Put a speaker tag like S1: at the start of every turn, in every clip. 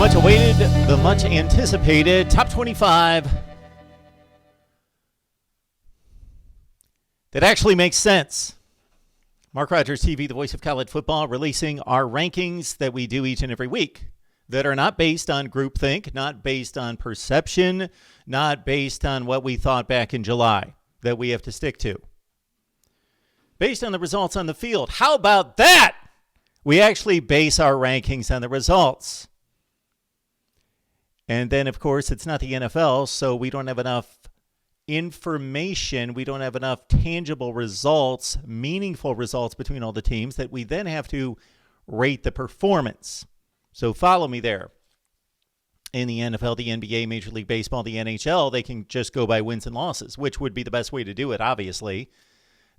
S1: much awaited, the much anticipated top 25 that actually makes sense. Mark Rogers TV, the voice of college football, releasing our rankings that we do each and every week that are not based on groupthink, not based on perception, not based on what we thought back in July that we have to stick to. Based on the results on the field. How about that? We actually base our rankings on the results. And then, of course, it's not the NFL, so we don't have enough information. We don't have enough tangible results, meaningful results between all the teams that we then have to rate the performance. So follow me there. In the NFL, the NBA, Major League Baseball, the NHL, they can just go by wins and losses, which would be the best way to do it, obviously.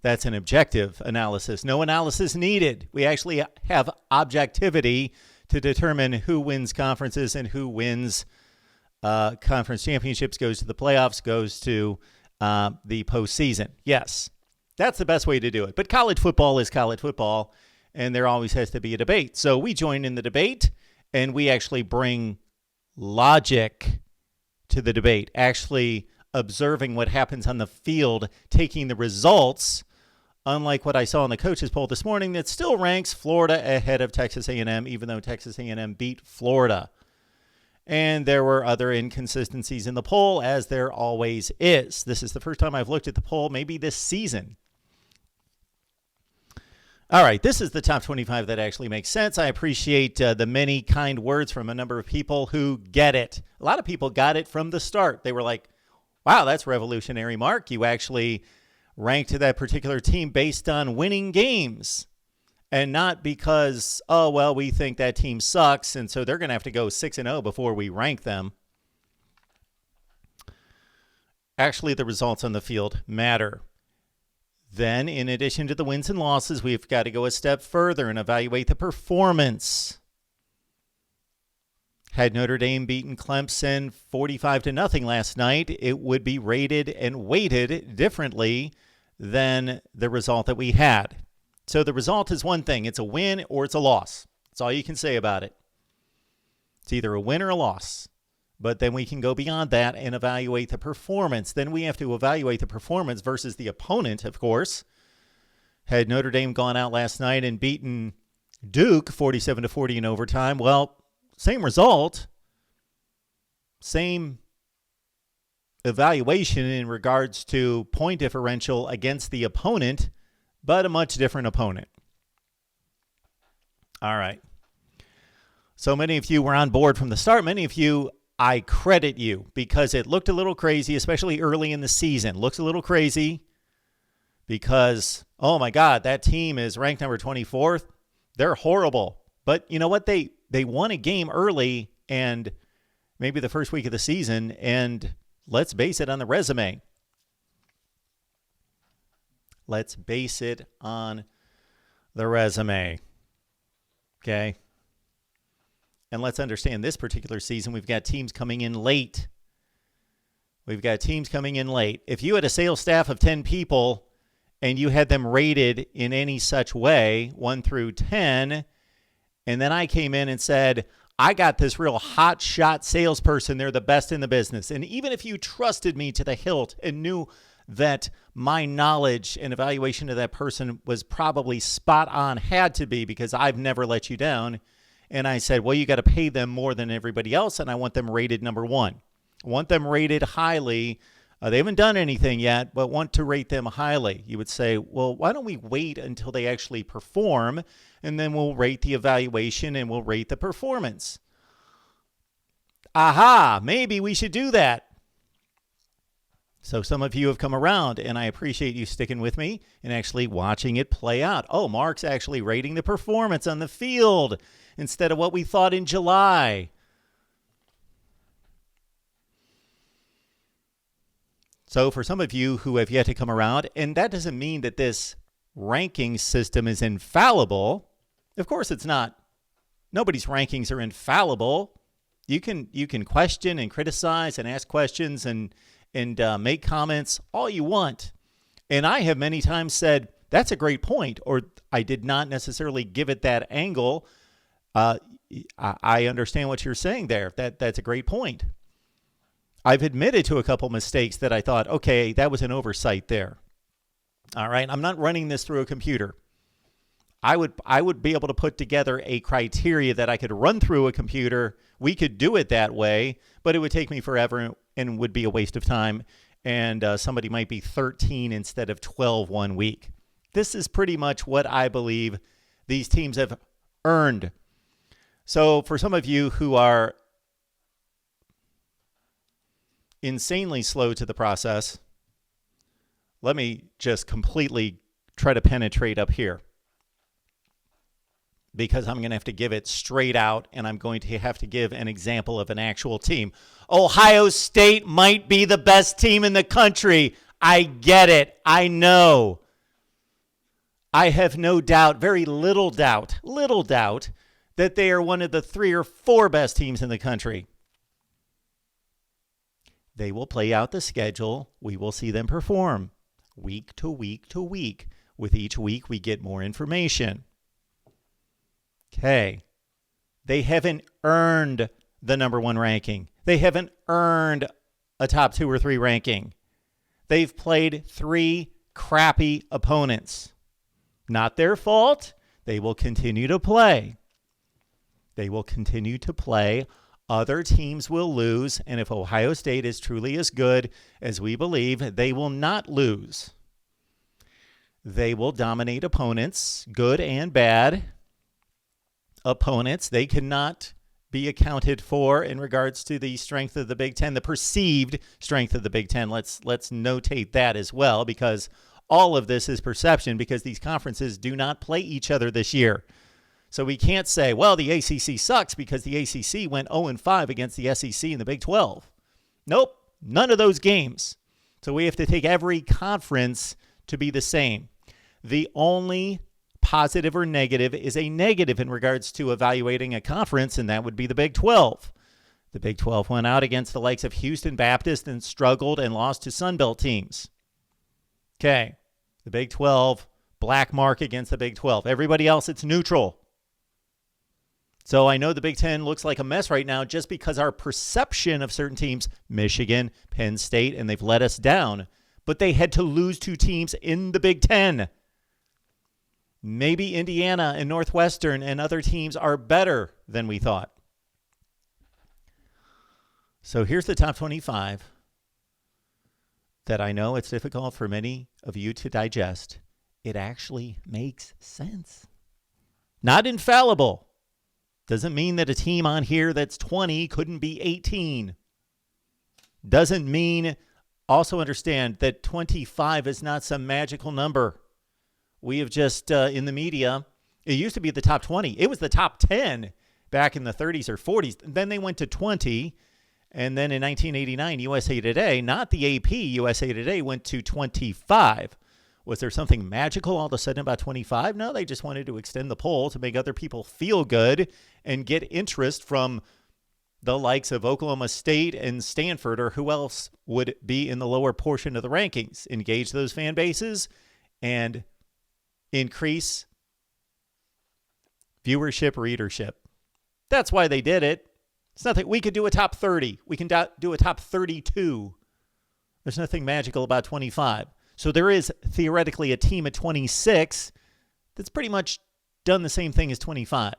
S1: That's an objective analysis. No analysis needed. We actually have objectivity to determine who wins conferences and who wins conference championships, goes to the playoffs, goes to the postseason. Yes, that's the best way to do it. But college football is college football, and there always has to be a debate. So we join in the debate, and we actually bring logic to the debate, actually observing what happens on the field, taking the results, unlike what I saw in the coaches poll this morning that still ranks Florida ahead of Texas A&M, even though Texas A&M beat Florida. And there were other inconsistencies in the poll, as there always is. This is the first time I've looked at the poll, maybe this season. All right, this is the top 25 that actually makes sense. I appreciate the many kind words from a number of people who get it. A lot of people got it from the start. They were like, wow, that's revolutionary, Mark. You actually ranked that particular team based on winning games. And not because, oh, well, we think that team sucks, and so they're going to have to go 6-0 before we rank them. Actually, the results on the field matter. Then, in addition to the wins and losses, we've got to go a step further and evaluate the performance. Had Notre Dame beaten Clemson 45-0 last night, it would be rated and weighted differently than the result that we had. So the result is one thing. It's a win or it's a loss. That's all you can say about it. It's either a win or a loss. But then we can go beyond that and evaluate the performance. Then we have to evaluate the performance versus the opponent, of course. Had Notre Dame gone out last night and beaten Duke 47-40 in overtime, well, same result. Same evaluation in regards to point differential against the opponent, but a much different opponent. All right. So many of you were on board from the start. Many of you, I credit you because it looked a little crazy, especially early in the season. Looks a little crazy because, oh my God, that team is ranked number 24th. They're horrible. But you know what? They won a game early and maybe the first week of the season, and let's base it on the resume. Let's base it on the resume. Okay? And let's understand this particular season, we've got teams coming in late. If you had a sales staff of 10 people and you had them rated in any such way, 1 through 10, and then I came in and said, I got this real hot shot salesperson. They're the best in the business. And even if you trusted me to the hilt and knew that my knowledge and evaluation of that person was probably spot on, had to be because I've never let you down. And I said, well, you got to pay them more than everybody else, and I want them rated number 1. I want them rated highly. They haven't done anything yet, but want to rate them highly. You would say, well, why don't we wait until they actually perform, and then we'll rate the evaluation and we'll rate the performance. Aha, maybe we should do that. So some of you have come around, and I appreciate you sticking with me and actually watching it play out. Oh, Mark's actually rating the performance on the field instead of what we thought in July. So for some of you who have yet to come around, and that doesn't mean that this ranking system is infallible. Of course it's not. Nobody's rankings are infallible. You can question and criticize and ask questions and make comments all you want. And I have many times said, that's a great point, or I did not necessarily give it that angle. I understand what you're saying there. That's a great point. I've admitted to a couple mistakes that I thought, okay, that was an oversight there. All right, I'm not running this through a computer. I would be able to put together a criteria that I could run through a computer. We could do it that way, but it would take me forever and would be a waste of time. And somebody might be 13 instead of 12 one week. This is pretty much what I believe these teams have earned. So for some of you who are insanely slow to the process, let me just completely try to penetrate up here, because I'm going to have to give it straight out, and I'm going to have to give an example of an actual team. Ohio State might be the best team in the country. I get it. I know. I have no doubt, very little doubt, that they are one of the 3 or 4 best teams in the country. They will play out the schedule. We will see them perform week to week to week. With each week, we get more information. Okay. They haven't earned the number 1 ranking. They haven't earned a top 2 or 3 ranking. They've played 3 crappy opponents. Not their fault. They will continue to play. Other teams will lose, and if Ohio State is truly as good as we believe, they will not lose. They will dominate opponents, good and bad opponents. They cannot be accounted for in regards to the strength of the Big Ten, the perceived strength of the Big Ten. Let's notate that as well, because all of this is perception, because these conferences do not play each other this year. So we can't say, well, the ACC sucks because the ACC went 0-5 against the SEC in the Big 12. Nope, none of those games. So we have to take every conference to be the same. The only positive or negative is a negative in regards to evaluating a conference, and that would be the Big 12. The Big 12 went out against the likes of Houston Baptist and struggled and lost to Sunbelt teams. Okay, the Big 12, black mark against the Big 12. Everybody else, it's neutral. So I know the Big Ten looks like a mess right now just because our perception of certain teams, Michigan, Penn State, and they've let us down. But they had to lose 2 teams in the Big Ten. Maybe Indiana and Northwestern and other teams are better than we thought. So here's the top 25 that I know it's difficult for many of you to digest. It actually makes sense. Not infallible. Doesn't mean that a team on here that's 20 couldn't be 18. Doesn't mean, also understand that 25 is not some magical number. We have just, in the media, it used to be the top 20. It was the top 10 back in the 30s or 40s. Then they went to 20. And then in 1989, USA Today, not the AP, USA Today went to 25. Was there something magical all of a sudden about 25? No, they just wanted to extend the poll to make other people feel good and get interest from the likes of Oklahoma State and Stanford, or who else would be in the lower portion of the rankings. Engage those fan bases and increase viewership, readership. That's why they did it. It's nothing. We could do a top 30. We can do a top 32. There's nothing magical about 25. So there is theoretically a team at 26 that's pretty much done the same thing as 25.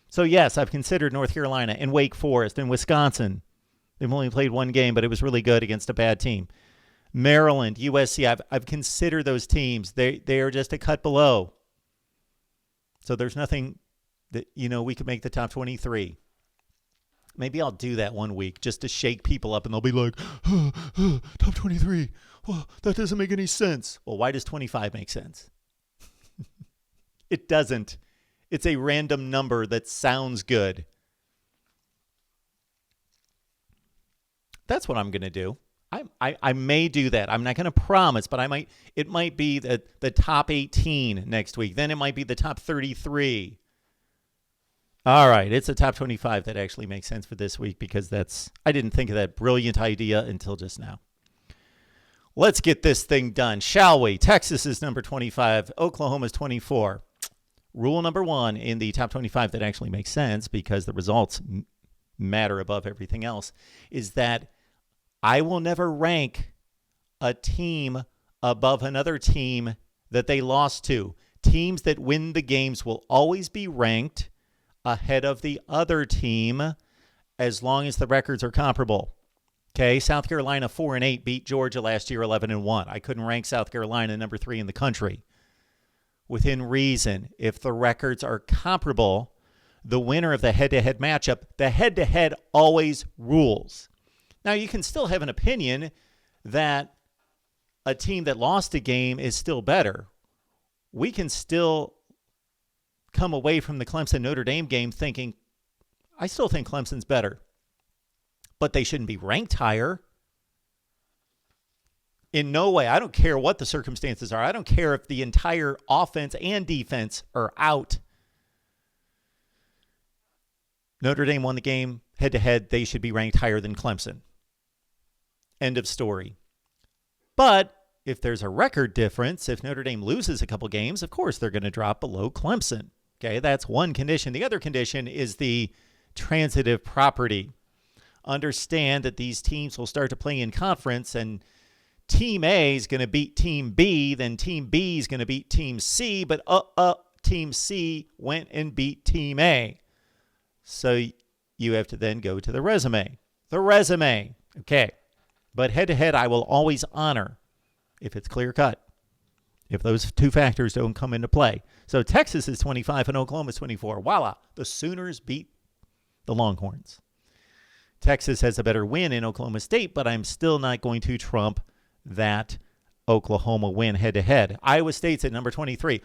S1: So yes, I've considered North Carolina and Wake Forest and Wisconsin. They've only played 1 game, but it was really good against a bad team. Maryland, USC, I've considered those teams. They are just a cut below. So there's nothing that, we could make the top 23. Maybe I'll do that one week just to shake people up, and they'll be like, top 23. Well, that doesn't make any sense. Well, why does 25 make sense? It doesn't. It's a random number that sounds good. That's what I'm going to do. I may do that. I'm not going to promise, but it might be the top 18 next week. Then it might be the top 33. All right, it's a top 25 that actually makes sense for this week, because I didn't think of that brilliant idea until just now. Let's get this thing done, shall we? Texas is number 25. Oklahoma's 24. Rule number one in the top 25 that actually makes sense because the results matter above everything else is that I will never rank a team above another team that they lost to. Teams that win the games will always be ranked ahead of the other team as long as the records are comparable. Okay, South Carolina 4-8 beat Georgia last year 11-1. I couldn't rank South Carolina number 3 in the country. Within reason, if the records are comparable, the winner of the head-to-head matchup, the head-to-head always rules. Now, you can still have an opinion that a team that lost a game is still better. We can still come away from the Clemson-Notre Dame game thinking, I still think Clemson's better. But they shouldn't be ranked higher. In no way. I don't care what the circumstances are. I don't care if the entire offense and defense are out. Notre Dame won the game head-to-head. They should be ranked higher than Clemson. End of story. But if there's a record difference, if Notre Dame loses a couple games, of course they're going to drop below Clemson. Okay, that's one condition. The other condition is the transitive property. Understand that these teams will start to play in conference, and Team A is going to beat Team B, then Team B is going to beat Team C, but Team C went and beat Team A. So you have to then go to the resume. The resume. Okay. But head-to-head, I will always honor if it's clear-cut, if those two factors don't come into play. So Texas is 25 and Oklahoma is 24. Voila. The Sooners beat the Longhorns. Texas has a better win in Oklahoma State, but I'm still not going to trump that Oklahoma win head-to-head. Iowa State's at number 23.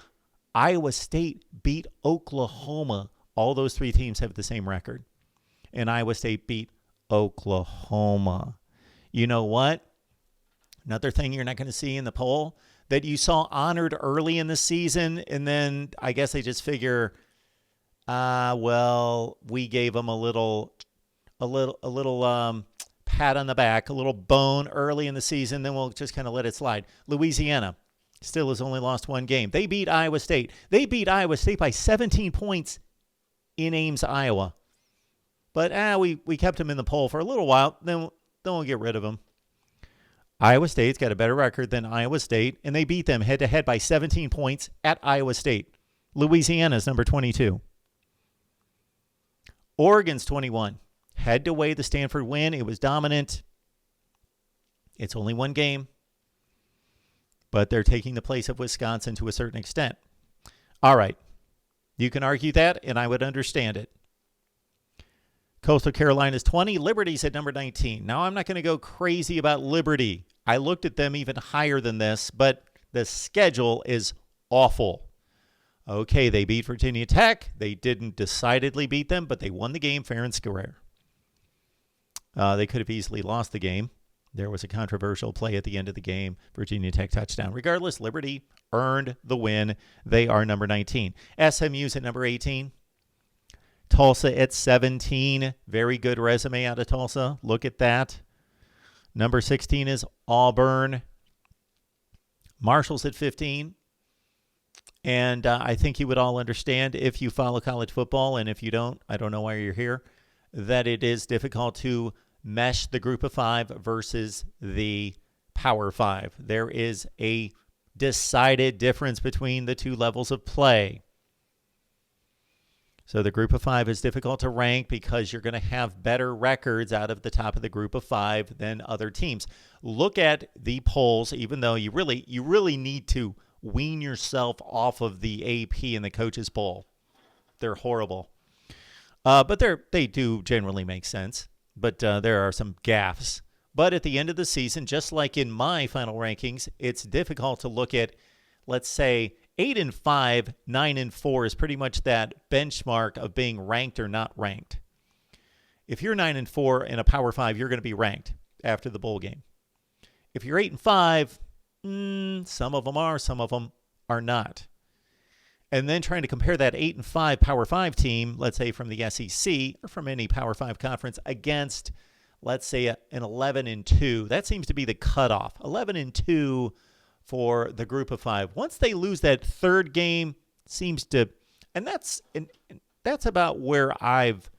S1: Iowa State beat Oklahoma. All those three teams have the same record. And Iowa State beat Oklahoma. You know what? Another thing you're not going to see in the poll that you saw honored early in the season, and then I guess they just figure, well, we gave them a little pat on the back, a little bone early in the season, then we'll just kind of let it slide. Louisiana still has only lost one game. They beat Iowa State. They beat Iowa State by 17 points in Ames, Iowa. But we kept them in the poll for a little while, then we'll get rid of them. Iowa State's got a better record than Iowa State, and they beat them head-to-head by 17 points at Iowa State. Louisiana's number 22. Oregon's 21. Had to weigh the Stanford win. It was dominant. It's only one game, but they're taking the place of Wisconsin to a certain extent. All right. You can argue that, and I would understand it. Coastal Carolina's 20. Liberty's at number 19. Now, I'm not going to go crazy about Liberty. I looked at them even higher than this, but the schedule is awful. Okay, they beat Virginia Tech. They didn't decidedly beat them, but they won the game fair and square. They could have easily lost the game. There was a controversial play at the end of the game. Virginia Tech touchdown. Regardless, Liberty earned the win. They are number 19. SMU's at number 18. Tulsa at 17. Very good resume out of Tulsa. Look at that. Number 16 is Auburn. Marshall's at 15. And I think you would all understand if you follow college football, and if you don't, I don't know why you're here, that it is difficult to mesh the group of five versus the Power Five. There is a decided difference between the two levels of play. So the group of five is difficult to rank because you're going to have better records out of the top of the group of five than other teams. Look at the polls, even though you really need to wean yourself off of the AP and the coaches poll. They're horrible. But they do generally make sense. But there are some gaffes. But at the end of the season, just like in my final rankings, it's difficult to look at, let's say, 8-5, 9-4 is pretty much that benchmark of being ranked or not ranked. If you're 9-4 in a Power 5, you're going to be ranked after the bowl game. If you're 8-5, some of them are, some of them are not. And then trying to compare that 8-5 Power 5 team, let's say from the SEC or from any Power 5 conference, against, let's say, an 11-2. That seems to be the cutoff. 11-2 for the group of five. Once they lose that third game, seems to And that's about where I've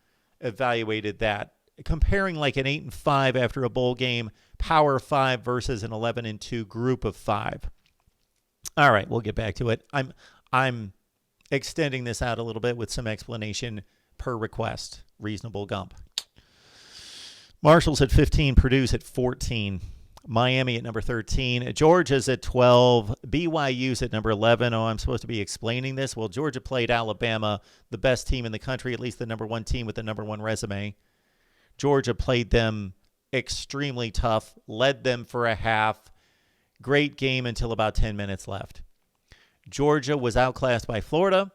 S1: evaluated that. Comparing like an 8-5 after a bowl game, Power 5 versus an 11-2 group of 5. All right, we'll get back to it. I'm extending this out a little bit with some explanation per request. Reasonable Gump. Marshall's at 15, Purdue's at 14, Miami at number 13, Georgia's at 12, BYU's at number 11. Oh, I'm supposed to be explaining this. Well, Georgia played Alabama, the best team in the country, at least the number one team with the number one resume. Georgia played them extremely tough, led them for a half. Great game until about 10 minutes left. Georgia was outclassed by Florida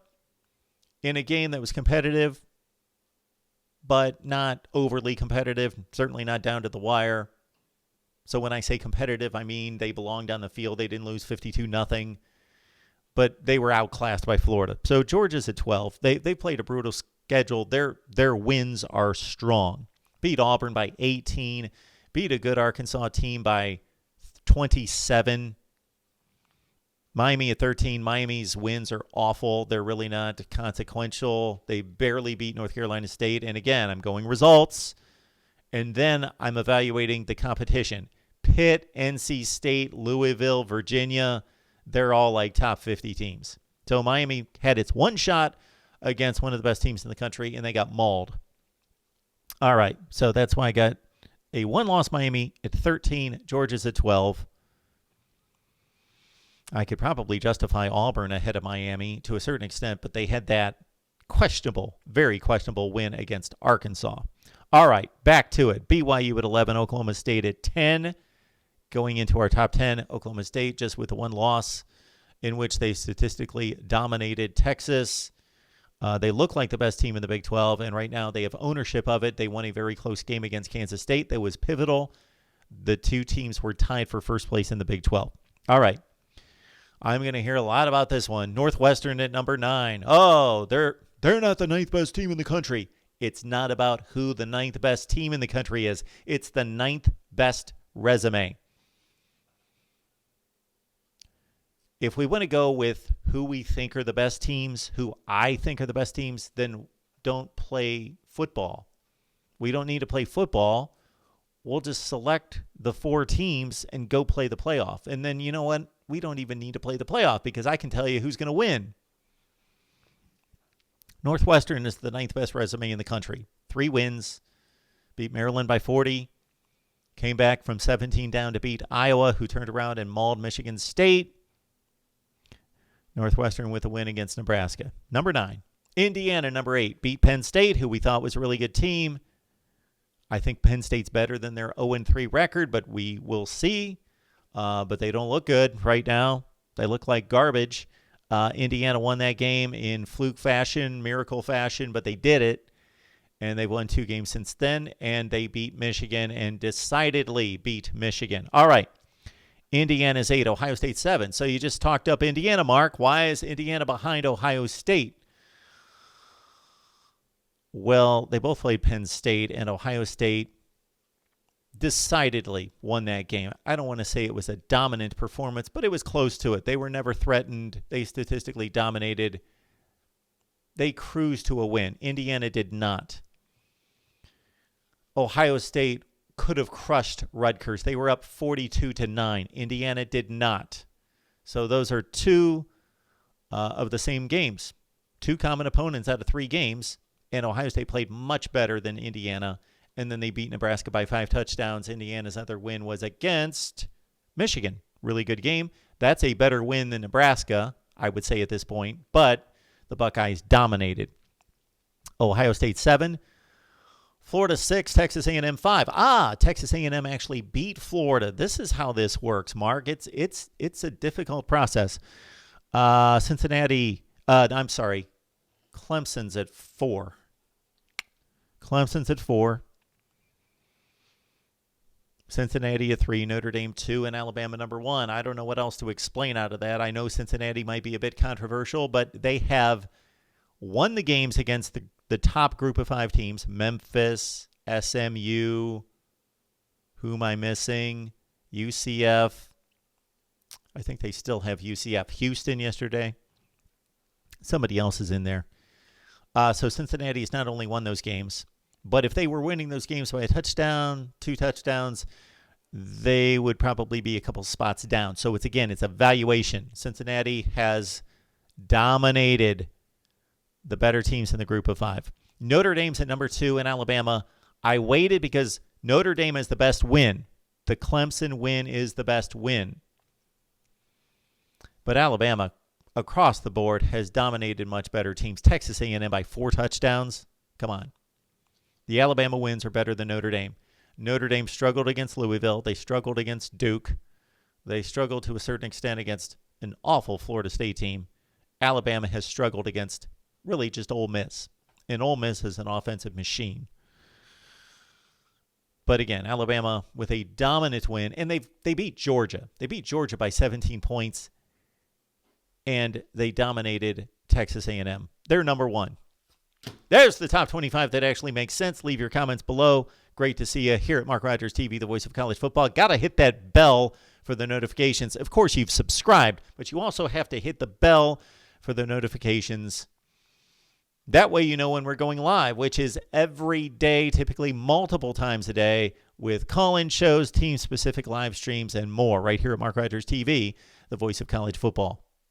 S1: in a game that was competitive, but not overly competitive, certainly not down to the wire. So when I say competitive, I mean they belonged on the field. They didn't lose 52-0, but they were outclassed by Florida. So Georgia's at 12. They played a brutal schedule. Their wins are strong. Beat Auburn by 18. Beat a good Arkansas team by 27. Miami at 13. Miami's wins are awful. They're really not consequential. They barely beat North Carolina State. And again, I'm going results. And then I'm evaluating the competition. Pitt, NC State, Louisville, Virginia, they're all like top 50 teams. So Miami had its one shot against one of the best teams in the country, and they got mauled. All right, so that's why I got a one-loss Miami at 13, Georgia's at 12. I could probably justify Auburn ahead of Miami to a certain extent, but they had that questionable, very questionable win against Arkansas. All right, back to it. BYU at 11, Oklahoma State at 10. Going into our top 10, Oklahoma State just with the one loss in which they statistically dominated Texas. They look like the best team in the Big 12, and right now they have ownership of it. They won a very close game against Kansas State that was pivotal. The two teams were tied for first place in the Big 12. All right. I'm going to hear a lot about this one. Northwestern at number 9. Oh, they're not the 9th best team in the country. It's not about who the 9th best team in the country is. It's the 9th best resume. If we want to go with who we think are the best teams, who I think are the best teams, then don't play football. We don't need to play football. We'll just select the 4 teams and go play the playoff. And then, you know what? We don't even need to play the playoff because I can tell you who's going to win. Northwestern is the 9th best resume in the country. 3 wins. Beat Maryland by 40. Came back from 17 down to beat Iowa, who turned around and mauled Michigan State. Northwestern with a win against Nebraska. Number 9. Indiana, number 8. Beat Penn State, who we thought was a really good team. I think Penn State's better than their 0-3 record, but we will see. But they don't look good right now. They look like garbage. Indiana won that game in fluke fashion, miracle fashion, but they did it. And they've won 2 games since then, and they beat Michigan and decidedly beat Michigan. All right. Indiana's 8, Ohio State 7. So you just talked up Indiana, Mark. Why is Indiana behind Ohio State? Well, they both played Penn State, and Ohio State decidedly won that game. I don't want to say it was a dominant performance, but it was close to it. They were never threatened. They statistically dominated. They cruised to a win. Indiana did not. Ohio State could have crushed Rutgers. They were up 42-9. Indiana did not. So those are 2 of the same games. 2 common opponents out of 3 games, and Ohio State played much better than Indiana, and then they beat Nebraska by 5 touchdowns. Indiana's other win was against Michigan. Really good game. That's a better win than Nebraska, I would say at this point, but the Buckeyes dominated. Ohio State 7. Florida 6, Texas A&M 5. Texas A&M actually beat Florida. This is how this works, Mark. It's a difficult process. Clemson's at 4. Clemson's at 4. Cincinnati at 3, Notre Dame 2, and Alabama number 1. I don't know what else to explain out of that. I know Cincinnati might be a bit controversial, but they have won the games against the top group of 5 teams, Memphis, SMU, who am I missing? UCF. I think they still have UCF. Houston yesterday. Somebody else is in there. So Cincinnati has not only won those games, but if they were winning those games by a touchdown, 2 touchdowns, they would probably be a couple spots down. So it's a valuation. Cincinnati has dominated the better teams in the group of 5. Notre Dame's at number 2 in Alabama. I waited because Notre Dame is the best win. The Clemson win is the best win. But Alabama, across the board, has dominated much better teams. Texas A&M by 4 touchdowns. Come on. The Alabama wins are better than Notre Dame. Notre Dame struggled against Louisville. They struggled against Duke. They struggled to a certain extent against an awful Florida State team. Alabama has struggled against really just Ole Miss. And Ole Miss is an offensive machine. But again, Alabama with a dominant win. And they beat Georgia. They beat Georgia by 17 points. And they dominated Texas A&M. They're number 1. There's the top 25 that actually makes sense. Leave your comments below. Great to see you here at Mark Rogers TV, the voice of college football. Got to hit that bell for the notifications. Of course, you've subscribed, but you also have to hit the bell for the notifications. That way you know when we're going live, which is every day, typically multiple times a day, with call-in shows, team-specific live streams, and more right here at Mark Rogers TV, the voice of college football.